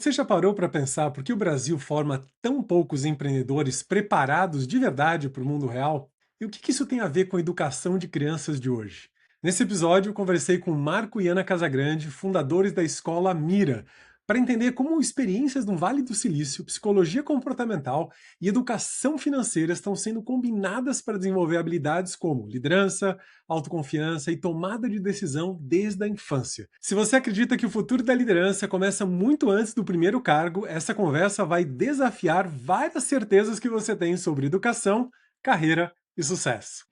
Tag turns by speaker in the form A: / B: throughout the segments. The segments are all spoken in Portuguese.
A: Você já parou para pensar por que o Brasil forma tão poucos empreendedores preparados de verdade para o mundo real? E o que isso tem a ver com a educação de crianças de hoje? Nesse episódio, eu conversei com Marco e Ana Casagrande, fundadores da escola Mira, para entender como experiências no Vale do Silício, psicologia comportamental e educação financeira estão sendo combinadas para desenvolver habilidades como liderança, autoconfiança e tomada de decisão desde a infância. Se você acredita que o futuro da liderança começa muito antes do primeiro cargo, essa conversa vai desafiar várias certezas que você tem sobre educação, carreira e sucesso.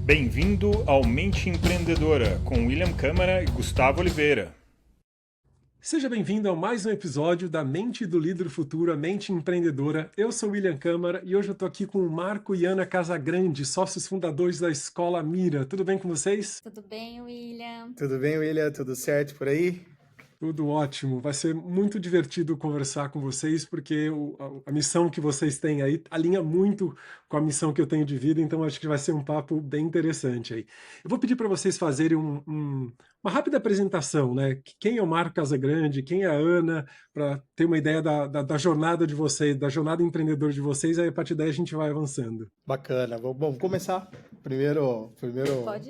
B: Bem-vindo ao Mente Empreendedora, com William Câmara e Gustavo Oliveira.
A: Seja bem-vindo a mais um episódio da Mente do Líder Futuro, a Mente Empreendedora. Eu sou William Câmara e hoje eu estou aqui com o Marco e Ana Casagrande, sócios fundadores da Escola Mira. Tudo bem com vocês?
C: Tudo bem, William?
D: Tudo bem, William? Tudo certo por aí?
A: Tudo ótimo. Vai ser muito divertido conversar com vocês, porque a missão que vocês têm aí alinha muito com a missão que eu tenho de vida, então acho que vai ser um papo bem interessante aí. Eu vou pedir para vocês fazerem uma rápida apresentação, né? Quem é o Marco Casagrande, quem é a Ana, para ter uma ideia da jornada de vocês, da jornada empreendedora de vocês, aí a partir daí a gente vai avançando.
D: Bacana. Vamos começar. Primeiro,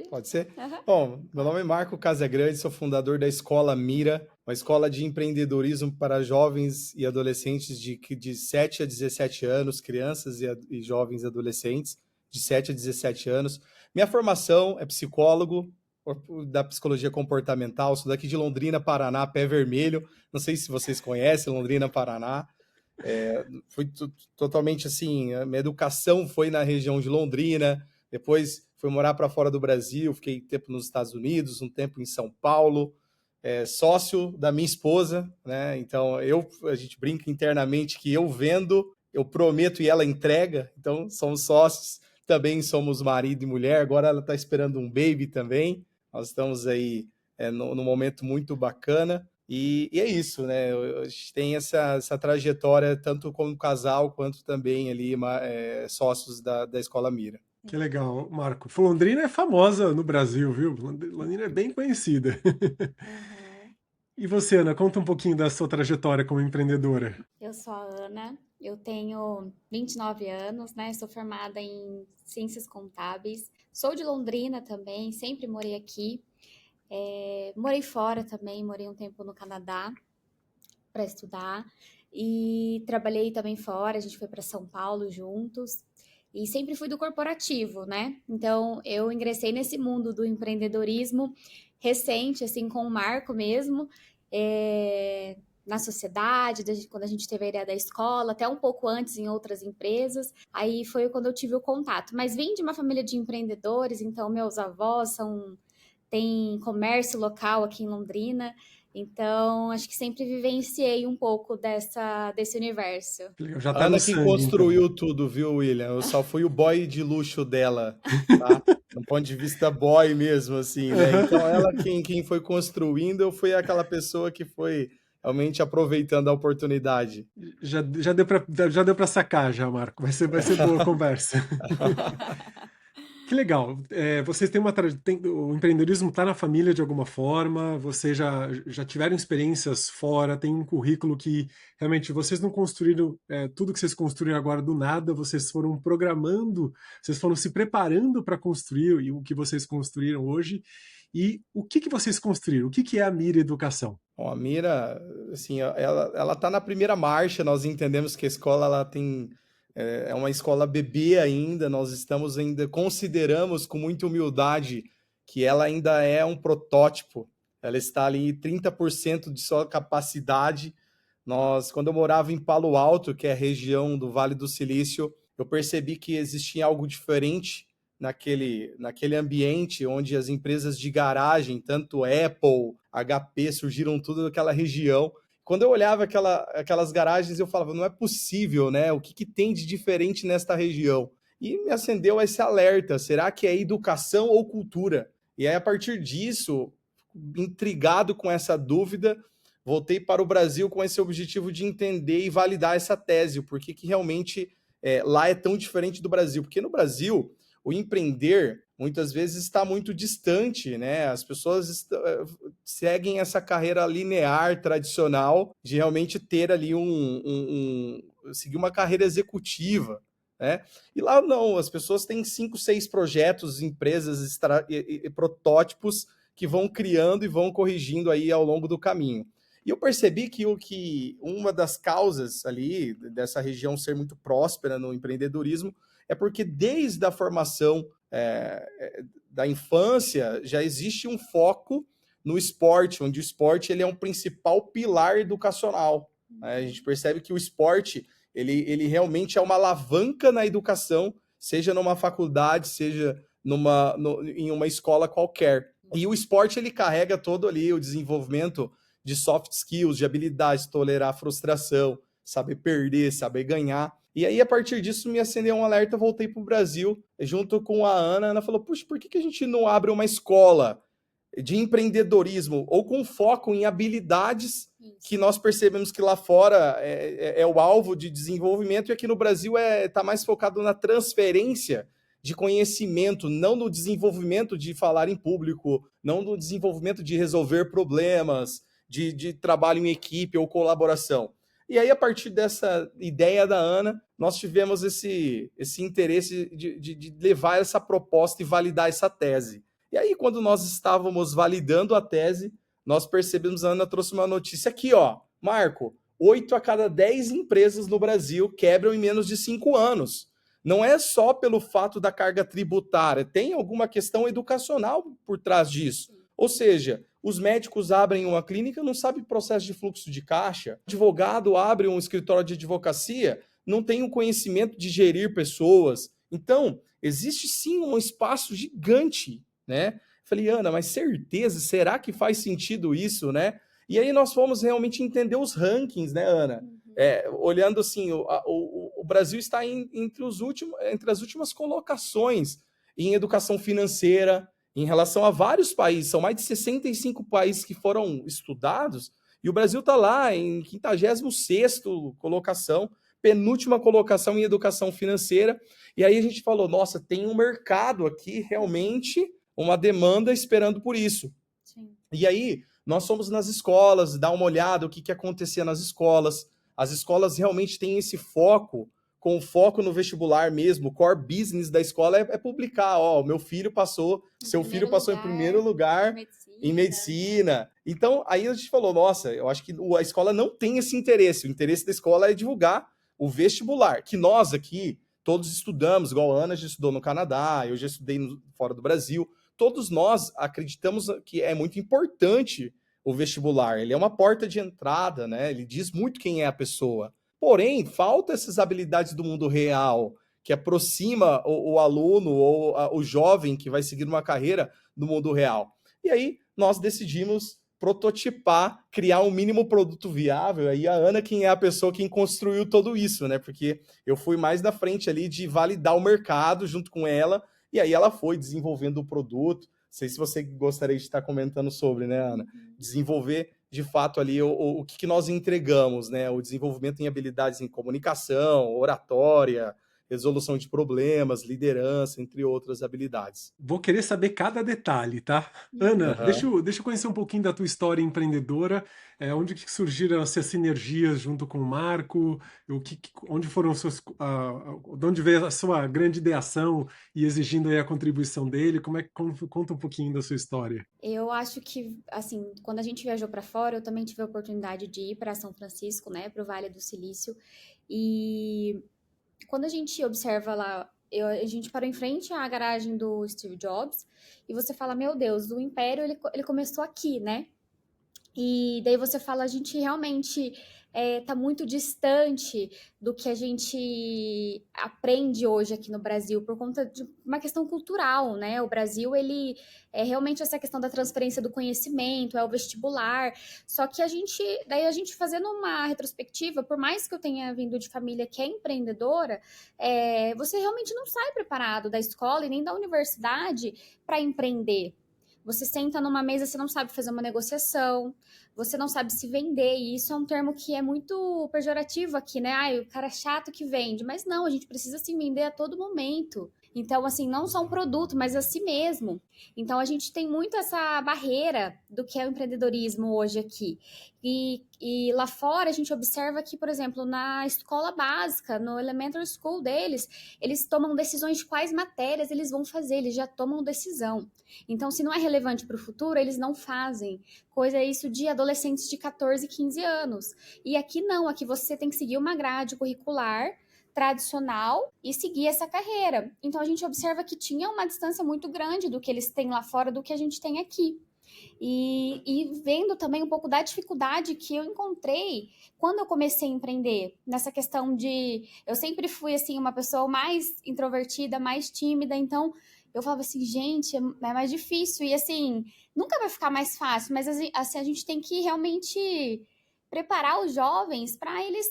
D: pode ser?
C: Aham.
D: Bom, meu nome é Marco Casagrande, sou fundador da Escola Mira, uma escola de empreendedorismo para jovens e adolescentes de 7 a 17 anos, crianças e jovens e adolescentes de 7 a 17 anos. Minha formação é psicólogo da psicologia comportamental, sou daqui de Londrina, Paraná, Pé Vermelho. Não sei se vocês conhecem Londrina, Paraná. Foi totalmente assim, a minha educação foi na região de Londrina, depois fui morar para fora do Brasil, fiquei tempo nos Estados Unidos, um tempo em São Paulo, sócio da minha esposa, né? Então a gente brinca internamente que eu vendo, eu prometo e ela entrega, então somos sócios, também somos marido e mulher, agora ela está esperando um baby também, nós estamos aí num momento muito bacana. E é isso, né? A gente tem essa trajetória tanto como casal quanto também ali sócios da Escola Mira.
A: Que legal, Marco. Londrina é famosa no Brasil, viu? Londrina é bem conhecida.
C: Uhum.
A: E você, Ana, conta um pouquinho da sua trajetória como empreendedora.
C: Eu sou a Ana, eu tenho 29 anos, né? Sou formada em Ciências Contábeis. Sou de Londrina também, sempre morei aqui. Morei fora também, morei um tempo no Canadá para estudar. E trabalhei também fora, a gente foi para São Paulo juntos. E sempre fui do corporativo, né? Então, eu ingressei nesse mundo do empreendedorismo recente, assim, com o Marco mesmo, na sociedade, quando a gente teve a ideia da escola, até um pouco antes em outras empresas. Aí foi quando eu tive o contato. Mas vim de uma família de empreendedores, então meus avós têm comércio local aqui em Londrina. Então, acho que sempre vivenciei um pouco desse universo.
A: Que legal, já
D: A
A: tá no
D: Ana que
A: sangue, então.
D: construiu tudo, viu, William? Eu só fui o boy de luxo dela, tá? Do ponto de vista boy mesmo, assim, né? Então, ela quem foi construindo, eu fui aquela pessoa que foi realmente aproveitando a oportunidade.
A: Já deu para sacar, já, Marco. Vai ser boa a conversa. Que legal. Vocês têm o empreendedorismo está na família de alguma forma, vocês já tiveram experiências fora, tem um currículo que realmente vocês não construíram tudo que vocês construíram agora do nada, vocês foram programando, vocês foram se preparando para construir o que vocês construíram hoje. E o que vocês construíram? O que é a Mira Educação?
D: Bom, a Mira, assim, ela tá na primeira marcha, nós entendemos que a escola, ela tem, é uma escola bebê ainda, nós estamos ainda, consideramos com muita humildade que ela ainda é um protótipo, ela está ali 30% de sua capacidade. Quando eu morava em Palo Alto, que é a região do Vale do Silício, eu percebi que existia algo diferente naquele ambiente onde as empresas de garagem, tanto Apple, HP, surgiram tudo daquela região. Quando eu olhava aquelas garagens, eu falava, não é possível, né? O que tem de diferente nesta região? E me acendeu esse alerta, será que é educação ou cultura? E aí, a partir disso, intrigado com essa dúvida, voltei para o Brasil com esse objetivo de entender e validar essa tese, o porquê que realmente lá é tão diferente do Brasil. Porque no Brasil, o empreender muitas vezes está muito distante, né? As pessoas seguem essa carreira linear, tradicional, de realmente ter ali seguir uma carreira executiva, né? E lá não, as pessoas têm 5, 6 projetos, empresas e protótipos que vão criando e vão corrigindo aí ao longo do caminho. E eu percebi que uma das causas ali dessa região ser muito próspera no empreendedorismo é porque desde a formação da infância já existe um foco no esporte, onde o esporte ele é um principal pilar educacional. A gente percebe que o esporte ele realmente é uma alavanca na educação, seja numa faculdade, seja em uma escola qualquer. E o esporte ele carrega todo ali o desenvolvimento de soft skills, de habilidades, tolerar frustração, saber perder, saber ganhar. E aí, a partir disso, me acendeu um alerta, voltei para o Brasil, junto com a Ana. A Ana falou, puxa, por que a gente não abre uma escola de empreendedorismo ou com foco em habilidades que nós percebemos que lá fora é o alvo de desenvolvimento e aqui no Brasil está mais focado na transferência de conhecimento, não no desenvolvimento de falar em público, não no desenvolvimento de resolver problemas, de trabalho em equipe ou colaboração. E aí, a partir dessa ideia da Ana, nós tivemos esse interesse de levar essa proposta e validar essa tese. E aí, quando nós estávamos validando a tese, nós percebemos, a Ana trouxe uma notícia aqui, ó, Marco, 8 a cada 10 empresas no Brasil quebram em menos de 5 anos. Não é só pelo fato da carga tributária, tem alguma questão educacional por trás disso. Ou seja, os médicos abrem uma clínica, não sabem processo de fluxo de caixa. O advogado abre um escritório de advocacia, não tem o conhecimento de gerir pessoas. Então, existe sim um espaço gigante, né? Falei, Ana, mas certeza, será que faz sentido isso, né? E aí nós fomos realmente entender os rankings, né, Ana? Olhando assim, o Brasil está entre as últimas colocações em educação financeira, em relação a vários países, são mais de 65 países que foram estudados, e o Brasil está lá em 56ª colocação, penúltima colocação em educação financeira, e aí a gente falou, nossa, tem um mercado aqui, realmente, uma demanda esperando por isso. Sim. E aí, nós fomos nas escolas, dar uma olhada, o que acontecia nas escolas, as escolas realmente têm esse foco, com foco no vestibular mesmo, o core business da escola é publicar, ó, meu filho passou, seu filho passou em primeiro lugar em medicina. Então, aí a gente falou, nossa, eu acho que a escola não tem esse interesse, o interesse da escola é divulgar o vestibular, que nós aqui, todos estudamos, igual a Ana já estudou no Canadá, eu já estudei fora do Brasil, todos nós acreditamos que é muito importante o vestibular, ele é uma porta de entrada, né? Ele diz muito quem é a pessoa. Porém, falta essas habilidades do mundo real, que aproxima o aluno ou o jovem que vai seguir uma carreira do mundo real. E aí, nós decidimos prototipar, criar um mínimo produto viável. Aí a Ana, quem é a pessoa que construiu tudo isso, né? Porque eu fui mais na frente ali de validar o mercado junto com ela, e aí ela foi desenvolvendo o produto. Não sei se você gostaria de estar comentando sobre, né, Ana? Desenvolver de fato ali o que nós entregamos, né? O desenvolvimento em habilidades em comunicação, oratória, resolução de problemas, liderança, entre outras habilidades.
A: Vou querer saber cada detalhe, tá? Ana, deixa eu conhecer um pouquinho da tua história empreendedora, onde que surgiram essas sinergias junto com o Marco, onde foram de onde veio a sua grande ideação e exigindo aí a contribuição dele, conta um pouquinho da sua história.
C: Eu acho que, assim, quando a gente viajou para fora, eu também tive a oportunidade de ir para São Francisco, né, para o Vale do Silício, e quando a gente observa lá, a gente parou em frente à garagem do Steve Jobs e você fala, meu Deus, o império ele começou aqui, né? E daí você fala, a gente realmente tá muito distante do que a gente aprende hoje aqui no Brasil por conta de uma questão cultural, né? O Brasil, ele é realmente essa questão da transferência do conhecimento, é o vestibular. Só que daí a gente fazendo uma retrospectiva, por mais que eu tenha vindo de família que é empreendedora, você realmente não sai preparado da escola e nem da universidade para empreender. Você senta numa mesa, você não sabe fazer uma negociação, você não sabe se vender, e isso é um termo que é muito pejorativo aqui, né? O cara chato que vende. Mas não, a gente precisa se vender a todo momento. Então, assim, não só um produto, mas a si mesmo. Então, a gente tem muito essa barreira do que é o empreendedorismo hoje aqui. E lá fora, a gente observa que, por exemplo, na escola básica, no elementary school deles, eles tomam decisões de quais matérias eles vão fazer, eles já tomam decisão. Então, se não é relevante para o futuro, eles não fazem. Coisa isso de adolescentes de 14, 15 anos. E aqui não, aqui você tem que seguir uma grade curricular tradicional e seguir essa carreira. Então a gente observa que tinha uma distância muito grande do que eles têm lá fora do que a gente tem aqui. E vendo também um pouco da dificuldade que eu encontrei quando eu comecei a empreender, nessa questão de. Eu sempre fui assim, uma pessoa mais introvertida, mais tímida, então eu falava assim, gente, é mais difícil. E assim, nunca vai ficar mais fácil, mas assim, a gente tem que realmente preparar os jovens para eles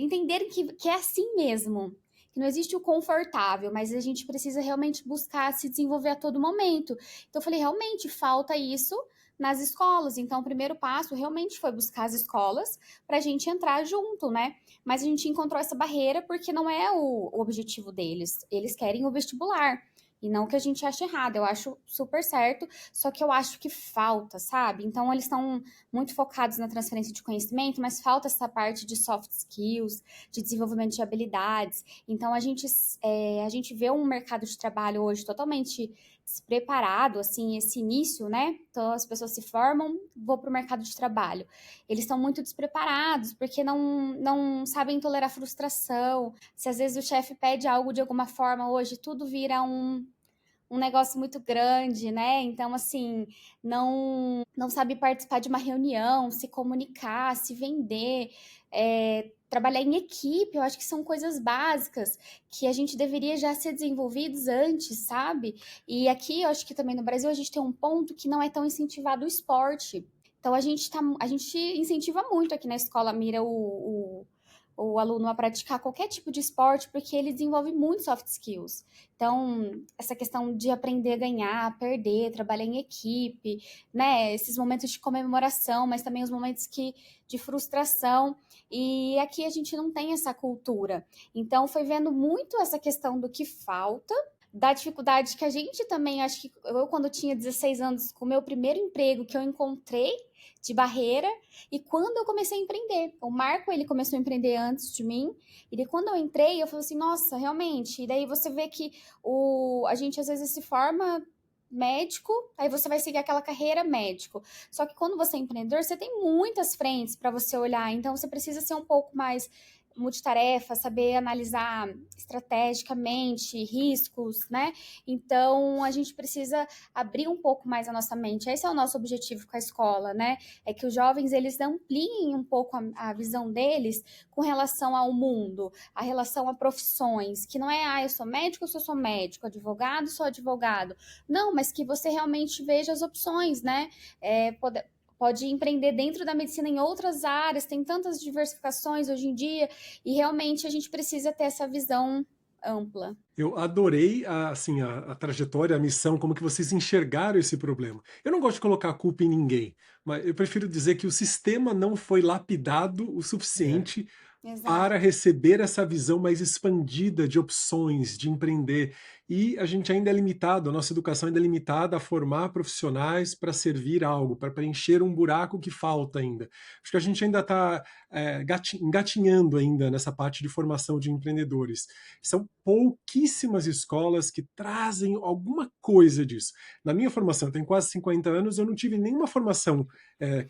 C: entenderem que é assim mesmo. Que não existe o confortável, mas a gente precisa realmente buscar se desenvolver a todo momento. Então eu falei, realmente falta isso nas escolas. Então o primeiro passo realmente foi buscar as escolas para a gente entrar junto, né? Mas a gente encontrou essa barreira porque não é o objetivo deles. Eles querem o vestibular. E não que a gente ache errado, eu acho super certo, só que eu acho que falta, sabe? Então eles estão muito focados na transferência de conhecimento, mas falta essa parte de soft skills, de desenvolvimento de habilidades. Então a gente vê um mercado de trabalho hoje totalmente despreparado, assim, esse início, né? Então as pessoas se formam, vão para o mercado de trabalho. Eles estão muito despreparados porque não sabem tolerar frustração. Se às vezes o chefe pede algo de alguma forma hoje, tudo vira um negócio muito grande, né? Então, assim, não sabe participar de uma reunião, se comunicar, se vender, trabalhar em equipe, eu acho que são coisas básicas que a gente deveria já ser desenvolvidos antes, sabe? E aqui, eu acho que também no Brasil, a gente tem um ponto que não é tão incentivado o esporte. Então, a gente incentiva muito aqui na escola Mira o aluno a praticar qualquer tipo de esporte, porque ele desenvolve muito soft skills. Então, essa questão de aprender a ganhar, perder, trabalhar em equipe, né? Esses momentos de comemoração, mas também os momentos de frustração. E aqui a gente não tem essa cultura. Então, foi vendo muito essa questão do que falta, da dificuldade que a gente também, acho que eu, quando tinha 16 anos, com o meu primeiro emprego que eu encontrei de barreira, e quando eu comecei a empreender. O Marco, ele começou a empreender antes de mim, e daí quando eu entrei, eu falei assim, nossa, realmente, e daí você vê que a gente às vezes se forma médico, aí você vai seguir aquela carreira médico. Só que quando você é empreendedor, você tem muitas frentes para você olhar, então você precisa ser um pouco mais multitarefa, saber analisar estrategicamente riscos, né? Então a gente precisa abrir um pouco mais a nossa mente. Esse é o nosso objetivo com a escola, né? É que os jovens eles ampliem um pouco a visão deles com relação ao mundo, a relação a profissões, que não é, eu sou médico, eu sou médico, advogado, sou advogado. Não, mas que você realmente veja as opções, né? Pode empreender dentro da medicina em outras áreas, tem tantas diversificações hoje em dia, e realmente a gente precisa ter essa visão ampla.
A: Eu adorei assim, a trajetória, a missão, como que vocês enxergaram esse problema. Eu não gosto de colocar a culpa em ninguém, mas eu prefiro dizer que o sistema não foi lapidado o suficiente para
C: Exato.
A: receber essa visão mais expandida de opções, de empreender. E a gente ainda é limitado, a nossa educação ainda é limitada a formar profissionais para servir algo, para preencher um buraco que falta ainda. Acho que a gente ainda está engatinhando ainda nessa parte de formação de empreendedores. São pouquíssimas escolas que trazem alguma coisa disso. Na minha formação, eu tenho quase 50 anos, eu não tive nenhuma formação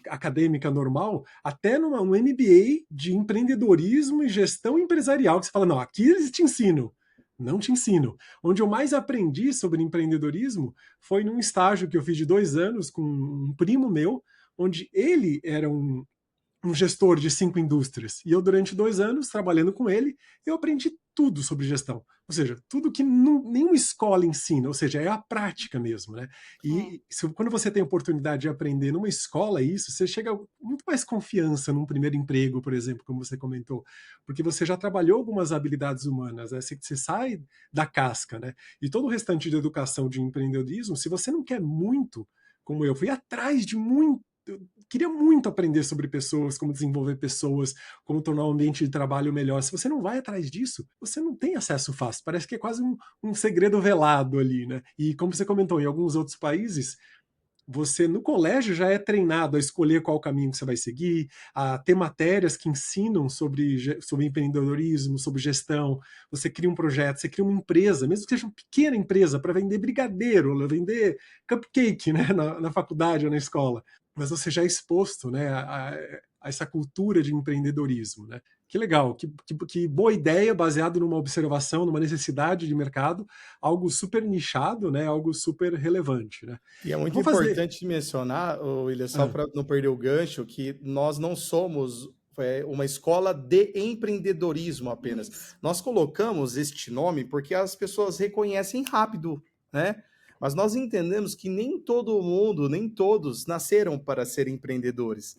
A: acadêmica normal, até um MBA de empreendedorismo e gestão empresarial, que você fala, não, aqui eles te ensinam. Não te ensino. Onde eu mais aprendi sobre empreendedorismo foi num estágio que eu fiz de 2 anos com um primo meu, onde ele era um gestor de 5 indústrias. E eu, durante 2 anos, trabalhando com ele, eu aprendi tudo sobre gestão. Ou seja, tudo que nenhuma escola ensina, ou seja, é a prática mesmo, né?
C: É.
A: E quando você tem a oportunidade de aprender numa escola isso, você chega com muito mais confiança num primeiro emprego, por exemplo, como você comentou, porque você já trabalhou algumas habilidades humanas, né? Você sai da casca, né? E todo o restante de educação de empreendedorismo, se você não quer muito, como eu fui atrás de eu queria muito aprender sobre pessoas, como desenvolver pessoas, como tornar o ambiente de trabalho melhor. Se você não vai atrás disso, você não tem acesso fácil. Parece que é quase um segredo velado ali, né? E como você comentou, em alguns outros países, você no colégio já é treinado a escolher qual caminho que você vai seguir, a ter matérias que ensinam sobre empreendedorismo, sobre gestão. Você cria um projeto, você cria uma empresa, mesmo que seja uma pequena empresa, para vender brigadeiro, vender cupcake, né, na faculdade ou na escola. Mas você já é exposto, né, a essa cultura de empreendedorismo, né? Que legal, que boa ideia, baseado numa observação, numa necessidade de mercado, algo super nichado, né? Algo super relevante, né?
D: E é muito
A: Vou fazer.
D: importante mencionar, William, só
A: Ah,
D: para não perder o gancho, que nós não somos uma escola de empreendedorismo apenas.
C: Isso.
D: Nós colocamos este nome porque as pessoas reconhecem rápido, né? Mas nós entendemos que nem todo mundo, nem todos nasceram para ser empreendedores.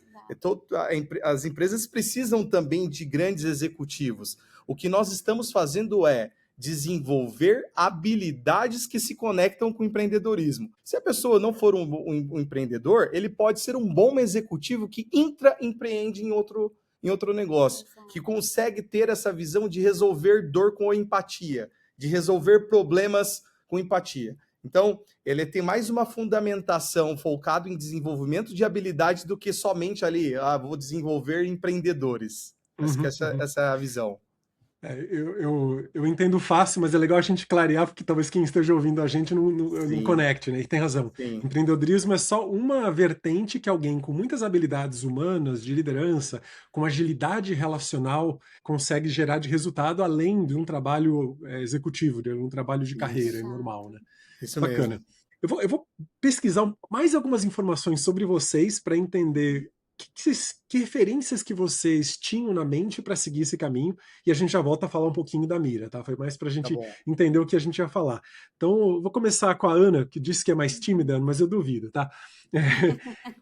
D: As empresas precisam também de grandes executivos. O que nós estamos fazendo é desenvolver habilidades que se conectam com o empreendedorismo. Se a pessoa não for um empreendedor, ele pode ser um bom executivo que empreende em outro negócio, que consegue ter essa visão de resolver dor com empatia, de resolver problemas com empatia. Então, ele tem mais uma fundamentação focada em desenvolvimento de habilidades do que somente ali, vou desenvolver empreendedores. Essa é a visão.
A: Eu entendo fácil, mas é legal a gente clarear, porque talvez quem esteja ouvindo a gente não conecte, né? E tem razão.
D: Sim.
A: Empreendedorismo é só uma vertente que alguém com muitas habilidades humanas, de liderança, com agilidade relacional, consegue gerar de resultado além de um trabalho executivo, de um trabalho de carreira normal, né?
D: Isso
A: Bacana.
D: mesmo.
A: Eu vou pesquisar mais algumas informações sobre vocês para entender que referências que vocês tinham na mente para seguir esse caminho, e a gente já volta a falar um pouquinho da mira, tá? Foi mais para a gente entender o que a gente ia falar. Então, eu vou começar com a Ana, que disse que é mais tímida, mas eu duvido, tá?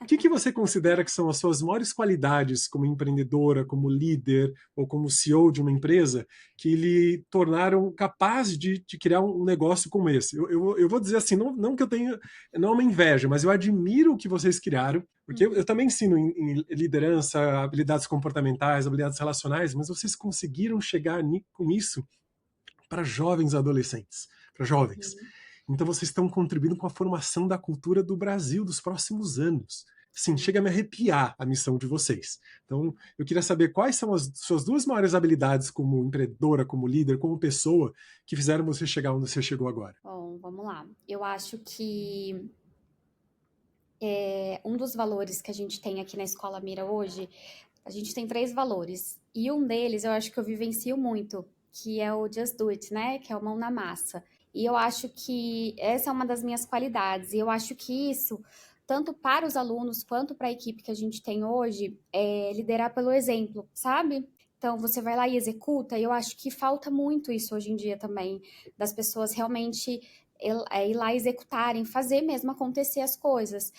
A: O que você considera que são as suas maiores qualidades como empreendedora, como líder ou como CEO de uma empresa que lhe tornaram capaz de criar um negócio como esse? Eu vou dizer assim, não que eu tenha, não é uma inveja, mas eu admiro o que vocês criaram, porque eu também ensino em liderança, habilidades comportamentais, habilidades relacionais, mas vocês conseguiram chegar com isso para jovens adolescentes, para jovens. Então vocês estão contribuindo com a formação da cultura do Brasil dos próximos anos. Sim, chega a me arrepiar a missão de vocês. Então, eu queria saber quais são as suas duas maiores habilidades como empreendedora, como líder, como pessoa, que fizeram você chegar onde você chegou agora.
C: Bom, vamos lá. Eu acho que um dos valores que a gente tem aqui na Escola Mira hoje, a gente tem 3 valores. E um deles eu acho que eu vivencio muito, que é o Just Do It, né? Que é o mão na massa. E eu acho que essa é uma das minhas qualidades. E eu acho que isso, tanto para os alunos quanto para a equipe que a gente tem hoje, é liderar pelo exemplo, sabe? Então, você vai lá e executa, e eu acho que falta muito isso hoje em dia também, das pessoas realmente ir lá executarem, fazer mesmo acontecer as coisas.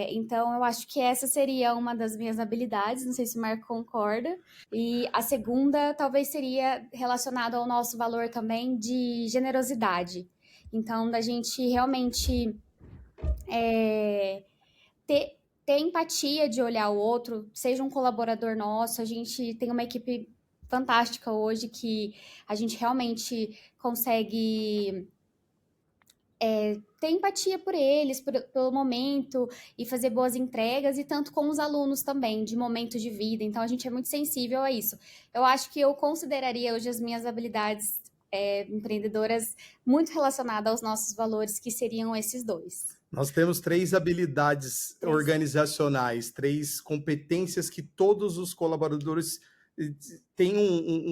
C: Então, eu acho que essa seria uma das minhas habilidades, não sei se o Marco concorda. E a segunda, talvez seria relacionada ao nosso valor também de generosidade. Então, da gente realmente ter empatia de olhar o outro, seja um colaborador nosso, a gente tem uma equipe fantástica hoje que a gente realmente consegue ter empatia por eles, pelo momento, e fazer boas entregas, e tanto com os alunos também, de momentos de vida. Então, a gente é muito sensível a isso. Eu acho que eu consideraria hoje as minhas habilidades empreendedoras muito relacionadas aos nossos valores, que seriam esses 2.
D: Nós temos 3 habilidades organizacionais, 3 competências que todos os colaboradores têm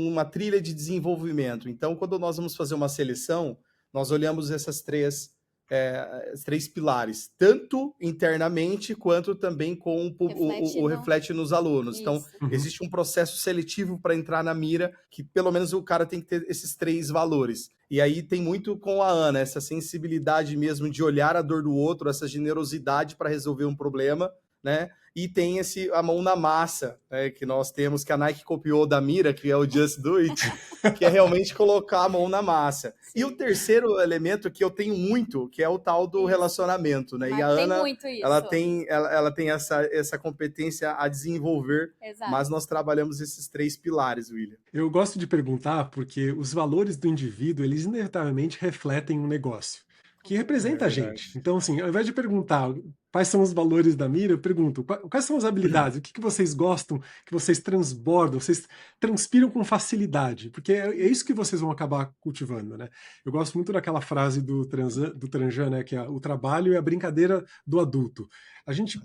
D: uma trilha de desenvolvimento. Então, quando nós vamos fazer uma seleção, nós olhamos essas 3 pilares, tanto internamente quanto também com o reflete nos alunos. Isso. Então, existe um processo seletivo para entrar na mira, que pelo menos o cara tem que ter esses 3 valores. E aí tem muito com a Ana, essa sensibilidade mesmo de olhar a dor do outro, essa generosidade para resolver um problema, né? E tem a mão na massa, né, que nós temos, que a Nike copiou da Mira, que é o Just Do It, que é realmente colocar a mão na massa.
C: Sim.
D: E o terceiro elemento que eu tenho muito, que é o tal do relacionamento, né?
C: Mas
D: e a
C: tem
D: Ana,
C: muito isso.
D: ela tem essa competência a desenvolver,
C: Exato.
D: mas nós trabalhamos esses 3 pilares, William.
A: Eu gosto de perguntar porque os valores do indivíduo, eles inevitavelmente refletem um negócio que representa a gente. Então, assim, ao invés de perguntar quais são os valores da Mira, eu pergunto quais são as habilidades, o que vocês gostam, que vocês transbordam, vocês transpiram com facilidade, porque é isso que vocês vão acabar cultivando, né? Eu gosto muito daquela frase do Tranjan, né, que é o trabalho é a brincadeira do adulto. A gente,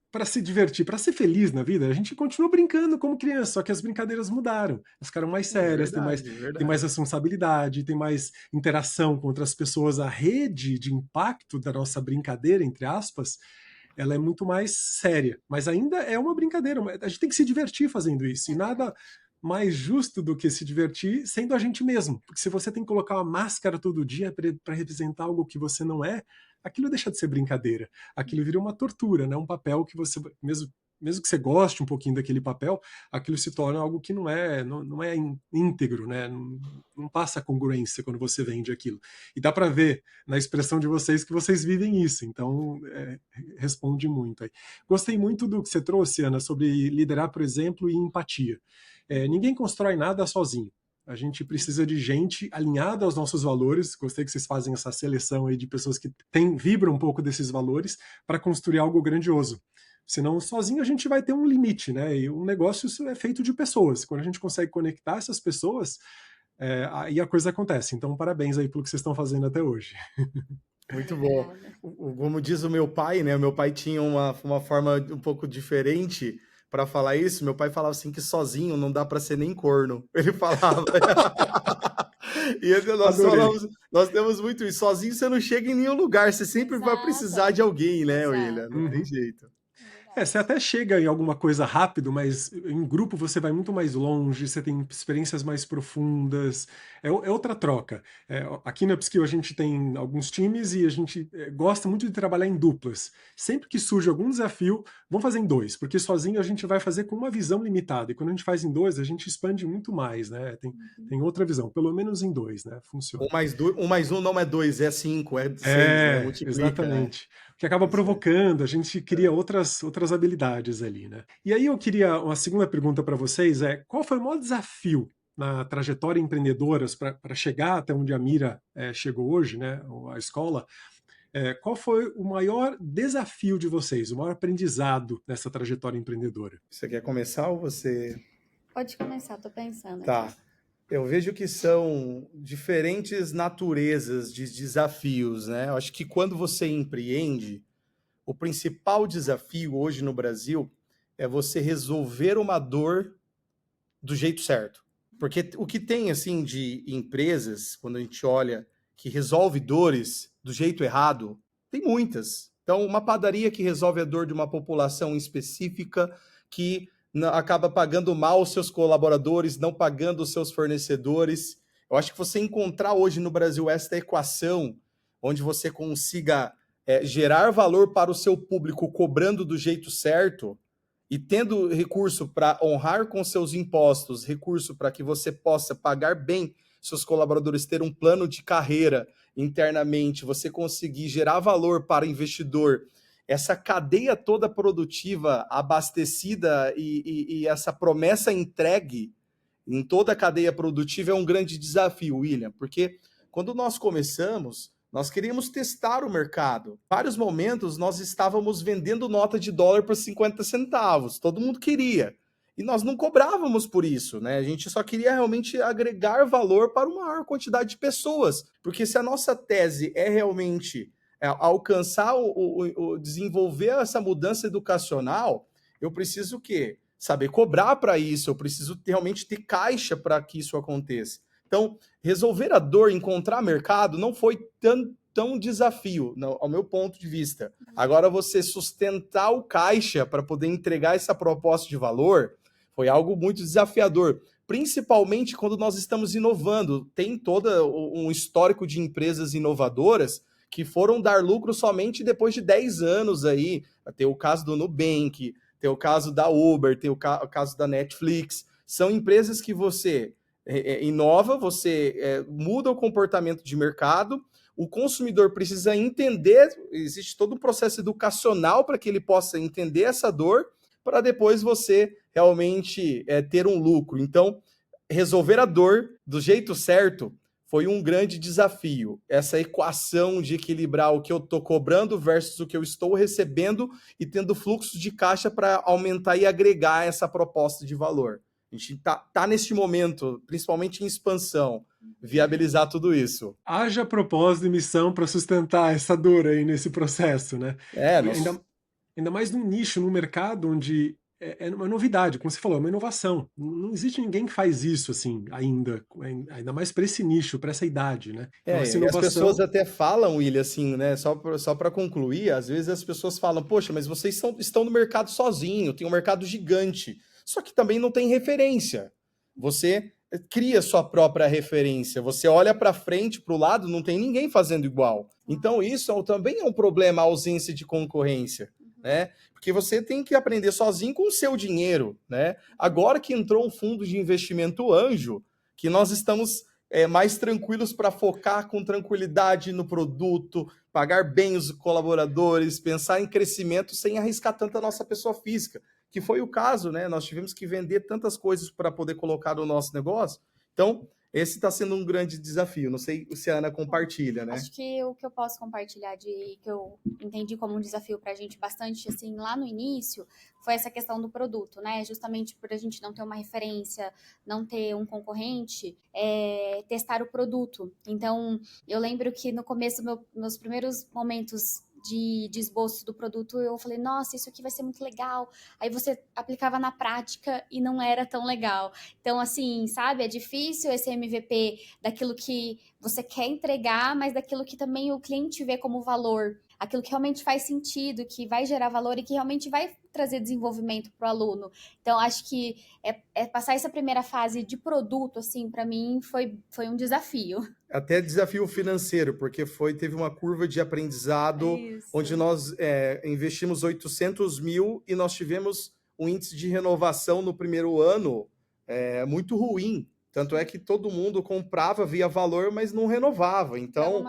A: para se divertir, para ser feliz na vida, a gente continua brincando como criança, só que as brincadeiras mudaram. Elas ficaram mais sérias, tem mais responsabilidade, tem mais interação com outras pessoas. A rede de impacto da nossa brincadeira, entre aspas, ela é muito mais séria. Mas ainda é uma brincadeira. A gente tem que se divertir fazendo isso. E nada mais justo do que se divertir sendo a gente mesmo. Porque se você tem que colocar uma máscara todo dia para representar algo que você não é, aquilo deixa de ser brincadeira. Aquilo vira uma tortura, né? Um papel que você, mesmo que você goste um pouquinho daquele papel, aquilo se torna algo que não é íntegro, né? Não passa congruência quando você vende aquilo. E dá para ver na expressão de vocês que vocês vivem isso, então responde muito aí. Gostei muito do que você trouxe, Ana, sobre liderar, por exemplo, e empatia. Ninguém constrói nada sozinho. A gente precisa de gente alinhada aos nossos valores. Gostei que vocês fazem essa seleção aí de pessoas que vibram um pouco desses valores para construir algo grandioso. Senão, sozinho a gente vai ter um limite, né? E um negócio é feito de pessoas. Quando a gente consegue conectar essas pessoas, aí a coisa acontece. Então, parabéns aí pelo que vocês estão fazendo até hoje.
D: Muito bom. Como diz o meu pai, né? O meu pai tinha uma forma um pouco diferente para falar isso. Meu pai falava assim que sozinho não dá para ser nem corno. Ele falava. E nós temos muito isso. Sozinho você não chega em nenhum lugar. Você sempre vai precisar de alguém, né, William? Não tem jeito.
A: Você até chega em alguma coisa rápido, mas em grupo você vai muito mais longe, você tem experiências mais profundas, é outra troca. Aqui na Upskill a gente tem alguns times e a gente gosta muito de trabalhar em duplas. Sempre que surge algum desafio, vamos fazer em 2, porque sozinho a gente vai fazer com uma visão limitada, e quando a gente faz em 2, a gente expande muito mais, né? Tem outra visão, pelo menos em 2, né? Funciona.
D: 1 mais 1 não é 2, é 5, é 6, né? Multiplica.
A: Exatamente. Que acaba provocando, a gente cria outras habilidades ali, né? E aí eu queria, uma segunda pergunta para vocês qual foi o maior desafio na trajetória empreendedora para chegar até onde a Mira chegou hoje, né? A escola, qual foi o maior desafio de vocês, o maior aprendizado nessa trajetória empreendedora?
D: Você quer começar ou você...
C: Pode começar, tô pensando.
D: Tá. Eu vejo que são diferentes naturezas de desafios, né? Eu acho que quando você empreende, o principal desafio hoje no Brasil é você resolver uma dor do jeito certo. Porque o que tem, assim, de empresas, quando a gente olha, que resolve dores do jeito errado, tem muitas. Então, uma padaria que resolve a dor de uma população específica que acaba pagando mal os seus colaboradores, não pagando os seus fornecedores. Eu acho que você encontrar hoje no Brasil esta equação, onde você consiga gerar valor para o seu público cobrando do jeito certo e tendo recurso para honrar com seus impostos, recurso para que você possa pagar bem seus colaboradores, ter um plano de carreira internamente, você conseguir gerar valor para o investidor, essa cadeia toda produtiva, abastecida e essa promessa entregue em toda a cadeia produtiva é um grande desafio, William, porque quando nós começamos, nós queríamos testar o mercado. Em vários momentos, nós estávamos vendendo nota de dólar por 50 centavos. Todo mundo queria. E nós não cobrávamos por isso, né? A gente só queria realmente agregar valor para uma maior quantidade de pessoas. Porque se a nossa tese é realmente alcançar desenvolver essa mudança educacional, eu preciso o quê? Saber cobrar para isso, eu preciso realmente ter caixa para que isso aconteça. Então, resolver a dor, encontrar mercado, não foi tão desafio, ao meu ponto de vista. Agora, você sustentar o caixa para poder entregar essa proposta de valor foi algo muito desafiador, principalmente quando nós estamos inovando. Tem todo um histórico de empresas inovadoras que foram dar lucro somente depois de 10 anos aí. Tem o caso do Nubank, tem o caso da Uber, tem o caso da Netflix. São empresas que você inova, você muda o comportamento de mercado, o consumidor precisa entender, existe todo um processo educacional para que ele possa entender essa dor, para depois você realmente ter um lucro. Então, resolver a dor do jeito certo foi um grande desafio. Essa equação de equilibrar o que eu estou cobrando versus o que eu estou recebendo e tendo fluxo de caixa para aumentar e agregar essa proposta de valor. A gente tá neste momento, principalmente em expansão, viabilizar tudo isso.
A: Haja propósito e missão para sustentar essa dor aí nesse processo, né? Ainda mais num nicho, num mercado onde é uma novidade, como você falou, é uma inovação. Não existe ninguém que faz isso assim ainda mais para esse nicho, para essa idade, né? Então, essa inovação...
D: As pessoas até falam, William, assim, né? Só para concluir, às vezes as pessoas falam, poxa, mas vocês estão no mercado sozinho, tem um mercado gigante. Só que também não tem referência. Você cria sua própria referência. Você olha para frente, para o lado, não tem ninguém fazendo igual. Então isso também é um problema, a ausência de concorrência, né? Porque você tem que aprender sozinho com o seu dinheiro, né? Agora que entrou um fundo de investimento anjo, que nós estamos mais tranquilos para focar com tranquilidade no produto, pagar bem os colaboradores, pensar em crescimento sem arriscar tanto a nossa pessoa física, que foi o caso, né? Nós tivemos que vender tantas coisas para poder colocar no nosso negócio. Então, esse está sendo um grande desafio. Não sei se a Ana compartilha, né?
C: Acho que o que eu posso compartilhar que eu entendi como um desafio para a gente bastante, assim, lá no início, foi essa questão do produto, né? Justamente por a gente não ter uma referência, não ter um concorrente, testar o produto. Então, eu lembro que no começo, meus primeiros momentos de esboço do produto, eu falei, nossa, isso aqui vai ser muito legal. Aí você aplicava na prática e não era tão legal. Então, assim, sabe, é difícil esse MVP daquilo que você quer entregar, mas daquilo que também o cliente vê como valor. Aquilo que realmente faz sentido, que vai gerar valor e que realmente vai trazer desenvolvimento para o aluno. Então, acho que passar essa primeira fase de produto, assim, para mim, foi um desafio.
D: Até desafio financeiro, porque teve uma curva de aprendizado onde nós investimos 800 mil e nós tivemos um índice de renovação no primeiro ano muito ruim. Tanto é que todo mundo comprava via valor, mas não renovava. Então,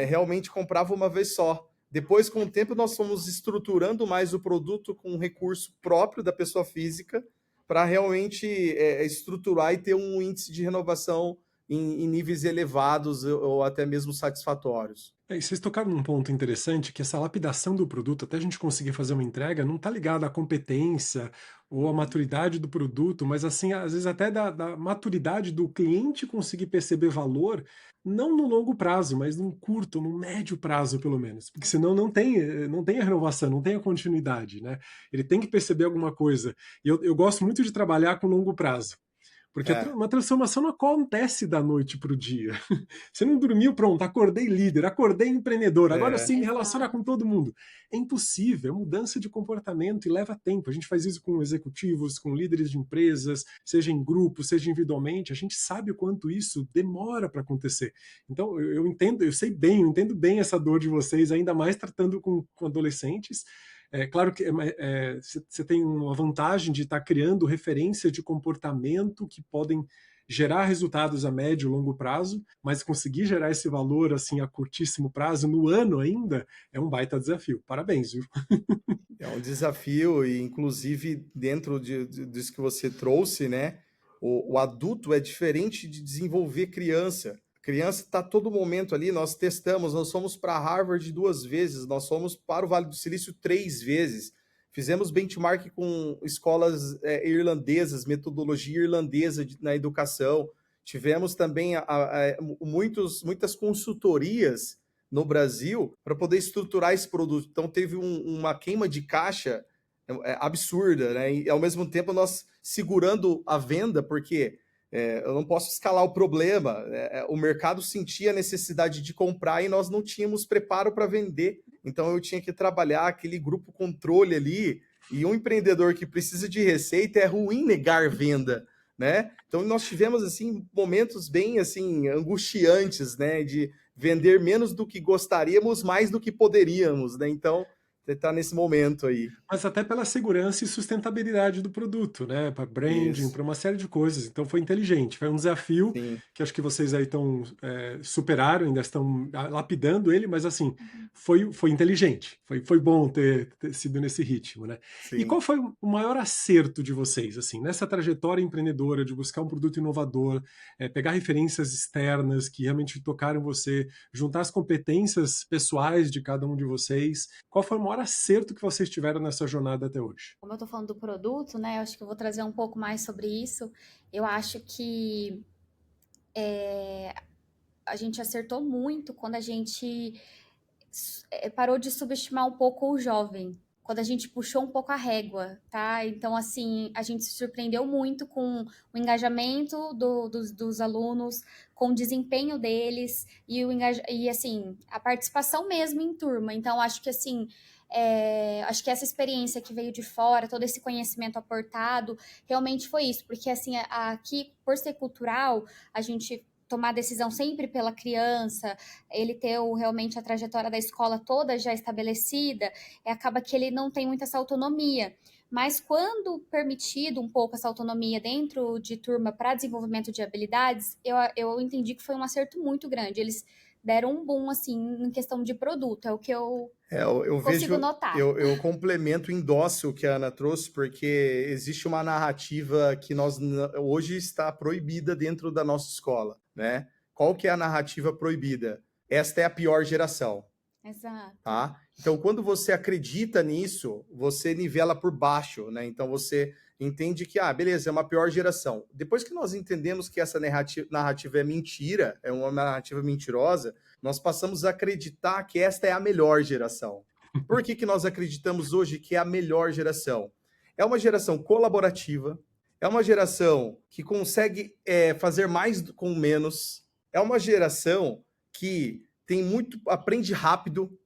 D: realmente comprava uma vez só. Depois, com o tempo, nós fomos estruturando mais o produto com um recurso próprio da pessoa física para realmente estruturar e ter um índice de renovação em níveis elevados ou até mesmo satisfatórios.
A: E vocês tocaram num ponto interessante, que essa lapidação do produto, até a gente conseguir fazer uma entrega, não está ligada à competência ou à maturidade do produto, mas assim, às vezes até da maturidade do cliente conseguir perceber valor, não no longo prazo, mas num curto, num médio prazo, pelo menos. Porque senão não tem a renovação, não tem a continuidade, né? Ele tem que perceber alguma coisa. E eu gosto muito de trabalhar com longo prazo. Porque uma transformação não acontece da noite para o dia. Você não dormiu, pronto, acordei líder, acordei empreendedor, agora sim me relacionar com todo mundo. É impossível, é mudança de comportamento e leva tempo. A gente faz isso com executivos, com líderes de empresas, seja em grupo, seja individualmente. A gente sabe o quanto isso demora para acontecer. Então, eu entendo bem essa dor de vocês, ainda mais tratando com adolescentes. É claro que você tem uma vantagem de estar criando referências de comportamento que podem gerar resultados a médio e longo prazo, mas conseguir gerar esse valor assim a curtíssimo prazo, no ano ainda, é um baita desafio. Parabéns, viu?
D: É um desafio e, inclusive, dentro disso que você trouxe, né? O adulto é diferente de desenvolver criança. Criança está todo momento ali, nós testamos, nós fomos para Harvard 2 vezes, nós fomos para o Vale do Silício 3 vezes, fizemos benchmark com escolas irlandesas, metodologia irlandesa na educação, tivemos também muitas consultorias no Brasil para poder estruturar esse produto, então teve uma queima de caixa absurda, né? E ao mesmo tempo nós segurando a venda, porque eu não posso escalar o problema. O mercado sentia a necessidade de comprar e nós não tínhamos preparo para vender. Então eu tinha que trabalhar aquele grupo controle ali. E um empreendedor que precisa de receita é ruim negar venda, né? Então nós tivemos assim momentos bem assim angustiantes, né, de vender menos do que gostaríamos, mais do que poderíamos, né? Então você está nesse momento aí.
A: Mas até pela segurança e sustentabilidade do produto, né? Para branding,
D: Isso,
A: para uma série de coisas. Então foi inteligente. Foi um desafio
D: sim,
A: que acho que vocês aí estão superaram, ainda estão lapidando ele, mas assim,
C: Uhum.
A: foi inteligente. Foi bom ter sido nesse ritmo, né? E qual
D: sim.
A: foi o maior acerto de vocês, assim, nessa trajetória empreendedora de buscar um produto inovador, pegar referências externas que realmente tocaram você, juntar as competências pessoais de cada um de vocês? Qual foi o maior acerto que vocês tiveram nessa jornada até hoje?
C: Como eu estou falando do produto, né? Eu acho que eu vou trazer um pouco mais sobre isso. Eu acho que a gente acertou muito quando a gente parou de subestimar um pouco o jovem. Quando a gente puxou um pouco a régua, tá? Então, assim, a gente se surpreendeu muito com o engajamento dos alunos, com o desempenho deles e, assim, a participação mesmo em turma. Então, acho que, assim, acho que essa experiência que veio de fora, todo esse conhecimento aportado, realmente foi isso. Porque, assim, aqui, por ser cultural, a gente tomar decisão sempre pela criança, ele ter realmente a trajetória da escola toda já estabelecida, acaba que ele não tem muito essa autonomia. Mas quando permitido um pouco essa autonomia dentro de turma para desenvolvimento de habilidades, eu entendi que foi um acerto muito grande. Eles deram um boom, assim, em questão de produto, é o que eu
D: Eu
C: consigo
D: vejo,
C: notar.
D: eu complemento, endosso o que a Ana trouxe, porque existe uma narrativa que hoje está proibida dentro da nossa escola, né? Qual que é a narrativa proibida? Esta é a pior geração,
C: Exato.
D: tá? Então, quando você acredita nisso, você nivela por baixo, né? Então, você entende que, beleza, é uma pior geração. Depois que nós entendemos que essa narrativa é mentira, é uma narrativa mentirosa, nós passamos a acreditar que esta é a melhor geração. Por que nós acreditamos hoje que é a melhor geração? É uma geração colaborativa, é uma geração que consegue fazer mais com menos, é uma geração que aprende rápido,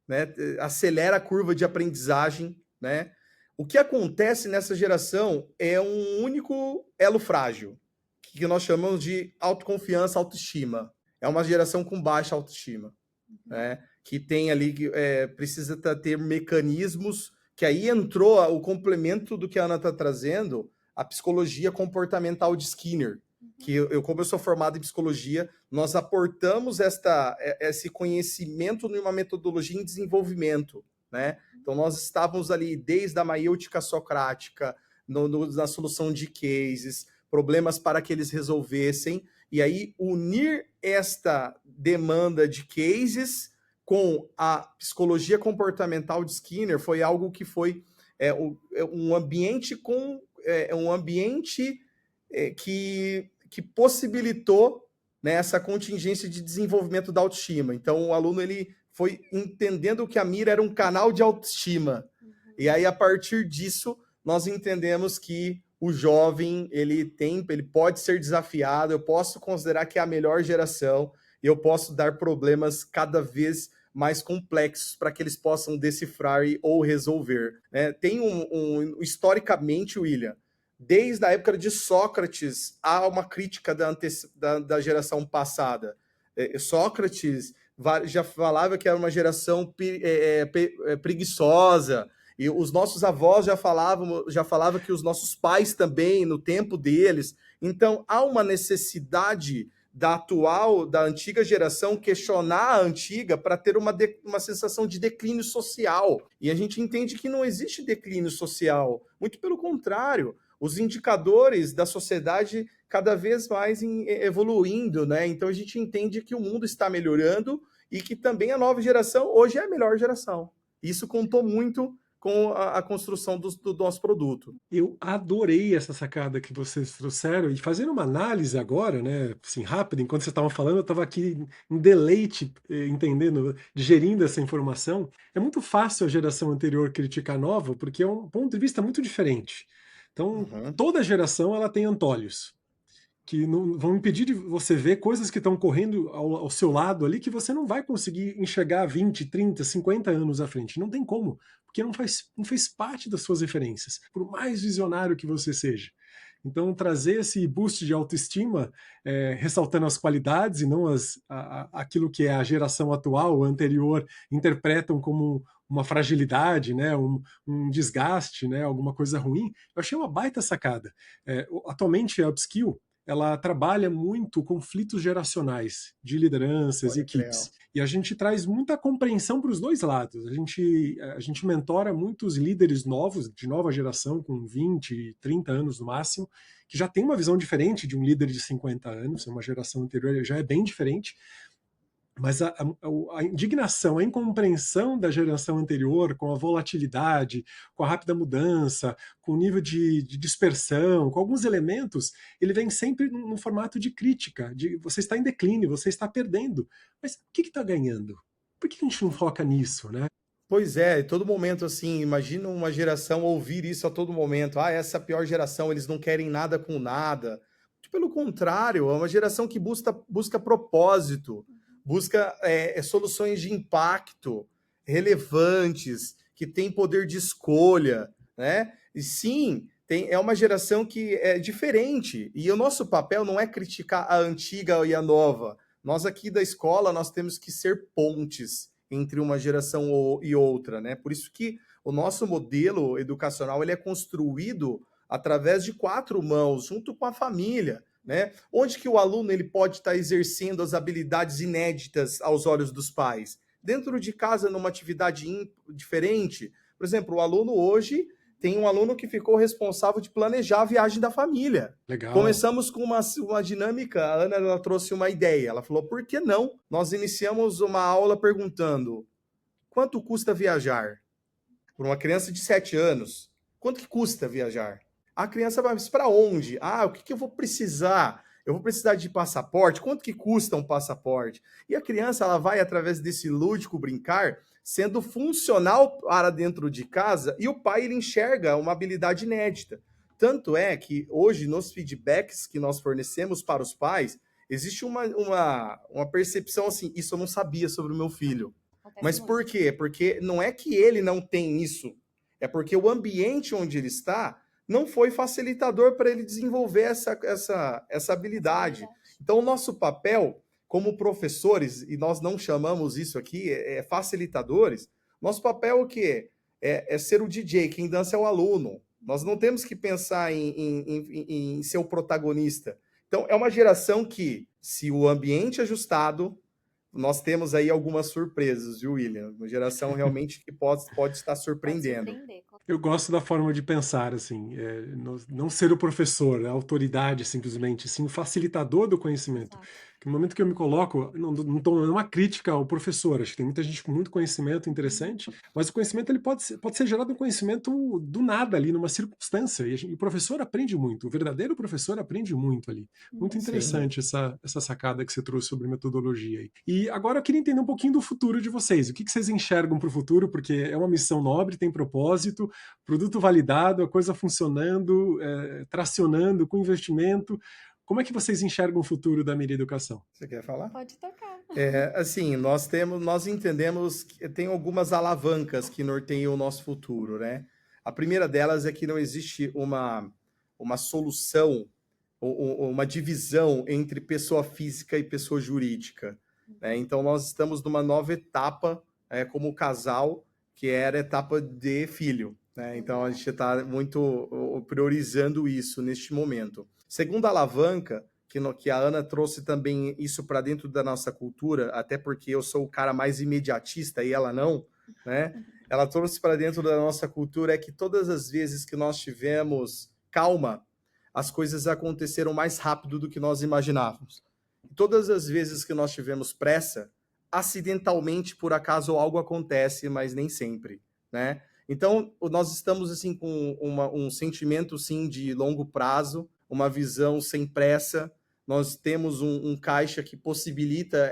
D: né? Acelera a curva de aprendizagem, né? O que acontece nessa geração é um único elo frágil, que nós chamamos de autoconfiança, autoestima. É uma geração com baixa autoestima, né? Que tem ali, precisa ter mecanismos, que aí entrou o complemento do que a Ana está trazendo, a psicologia comportamental de Skinner, que como eu sou formado em psicologia, nós aportamos esse conhecimento numa metodologia em desenvolvimento, né? Então nós estávamos ali desde a maiêutica socrática, na solução de cases, problemas para que eles resolvessem, e aí unir esta demanda de cases com a psicologia comportamental de Skinner foi algo que foi um ambiente que possibilitou, né, essa contingência de desenvolvimento da autoestima. Então, o aluno ele foi entendendo que a mira era um canal de autoestima. E aí, a partir disso, nós entendemos que o jovem ele pode ser desafiado, eu posso considerar que é a melhor geração, e eu posso dar problemas cada vez mais complexos para que eles possam decifrar ou resolver. Tem historicamente, William, desde a época de Sócrates, há uma crítica da geração passada. Sócrates já falava que era uma geração preguiçosa, e os nossos avós já falavam que os nossos pais também, no tempo deles. Então, há uma necessidade da antiga geração questionar a antiga para ter uma sensação de declínio social. E a gente entende que não existe declínio social. Muito pelo contrário, os indicadores da sociedade cada vez mais evoluindo, né? Então a gente entende que o mundo está melhorando e que também a nova geração hoje é a melhor geração. Isso contou muito com a construção do nosso produto.
A: Eu adorei essa sacada que vocês trouxeram e fazendo uma análise agora, né, assim, rápida, enquanto vocês estavam falando, eu estava aqui em deleite, entendendo, digerindo essa informação. É muito fácil a geração anterior criticar a nova, porque é um ponto de vista muito diferente. Então, toda geração ela tem antolhos que não, vão impedir de você ver coisas que estão correndo ao seu lado ali que você não vai conseguir enxergar 20, 30, 50 anos à frente. Não tem como, porque não fez parte das suas referências, por mais visionário que você seja. Então, trazer esse boost de autoestima, ressaltando as qualidades e não aquilo que a geração atual, anterior, interpretam como uma fragilidade, né, um desgaste, né, alguma coisa ruim, eu achei uma baita sacada. Atualmente, a Upskill, ela trabalha muito conflitos geracionais de lideranças e
D: Olha que
A: equipes.
D: legal.
A: E a gente traz muita compreensão para os dois lados. A gente mentora muitos líderes novos, de nova geração, com 20, 30 anos no máximo, que já tem uma visão diferente de um líder de 50 anos, uma geração anterior já é bem diferente, mas a indignação, a incompreensão da geração anterior com a volatilidade, com a rápida mudança, com o nível de dispersão, com alguns elementos, ele vem sempre no formato de crítica, de você está em declínio, você está perdendo. Mas o que está ganhando? Por que a gente não foca nisso, né?
D: Pois é, todo momento assim, imagina uma geração ouvir isso a todo momento. Ah, essa é a pior geração, eles não querem nada com nada. Pelo contrário, é uma geração que busca propósito, busca soluções de impacto relevantes, que tem poder de escolha, né? E sim, é uma geração que é diferente. E o nosso papel não é criticar a antiga e a nova. Nós aqui da escola, nós temos que ser pontes entre uma geração e outra, né? Por isso que o nosso modelo educacional ele é construído através de 4 mãos, junto com a família, né? Onde que o aluno ele pode estar exercendo as habilidades inéditas aos olhos dos pais? Dentro de casa, numa atividade diferente. Por exemplo, o aluno hoje tem um aluno que ficou responsável de planejar a viagem da família.
A: Legal.
D: Começamos com uma dinâmica, a Ana ela trouxe uma ideia, ela falou, por que não? Nós iniciamos uma aula perguntando, quanto custa viajar? Por uma criança de 7 anos, quanto que custa viajar? A criança vai, mas para onde? Ah, o que eu vou precisar? Eu vou precisar de passaporte? Quanto que custa um passaporte? E a criança, ela vai, através desse lúdico brincar, sendo funcional para dentro de casa, e o pai, ele enxerga uma habilidade inédita. Tanto é que hoje, nos feedbacks que nós fornecemos para os pais, existe uma percepção assim, isso eu não sabia sobre o meu filho. Mas por quê? Porque não é que ele não tem isso, é porque o ambiente onde ele está não foi facilitador para ele desenvolver essa habilidade. Então, o nosso papel como professores, e nós não chamamos isso aqui, facilitadores, nosso papel o quê? É ser o DJ, quem dança é o aluno. Nós não temos que pensar em ser o protagonista. Então, é uma geração que, se o ambiente é ajustado, nós temos aí algumas surpresas, viu, William? Uma geração realmente que pode estar surpreendendo.
A: Eu gosto da forma de pensar, assim, não ser o professor, a autoridade simplesmente, sim o facilitador do conhecimento. No momento que eu me coloco, não é uma crítica ao professor, acho que tem muita gente com muito conhecimento interessante, mas o conhecimento ele pode ser gerado um conhecimento do nada ali, numa circunstância, e o professor aprende muito, o verdadeiro professor aprende muito ali. Muito interessante essa sacada que você trouxe sobre metodologia aí. E agora eu queria entender um pouquinho do futuro de vocês, o que vocês enxergam para o futuro, porque é uma missão nobre, tem propósito, produto validado, a coisa funcionando, tracionando, com investimento. Como é que vocês enxergam o futuro da Miri Educação?
D: Você quer falar?
C: Pode tocar.
D: Assim, nós entendemos que tem algumas alavancas que norteiam o nosso futuro, né? A primeira delas é que não existe uma solução, ou uma divisão entre pessoa física e pessoa jurídica, né? Então, nós estamos numa nova etapa como casal, que era a etapa de filho, né? Então, a gente está muito priorizando isso neste momento. Segunda alavanca, que a Ana trouxe também isso para dentro da nossa cultura, até porque eu sou o cara mais imediatista e ela não, né? Ela trouxe para dentro da nossa cultura é que todas as vezes que nós tivemos calma, as coisas aconteceram mais rápido do que nós imaginávamos. Todas as vezes que nós tivemos pressa, acidentalmente, por acaso, algo acontece, mas nem sempre, né? Então, nós estamos assim com um sentimento sim de longo prazo, uma visão sem pressa. Nós temos um caixa que possibilita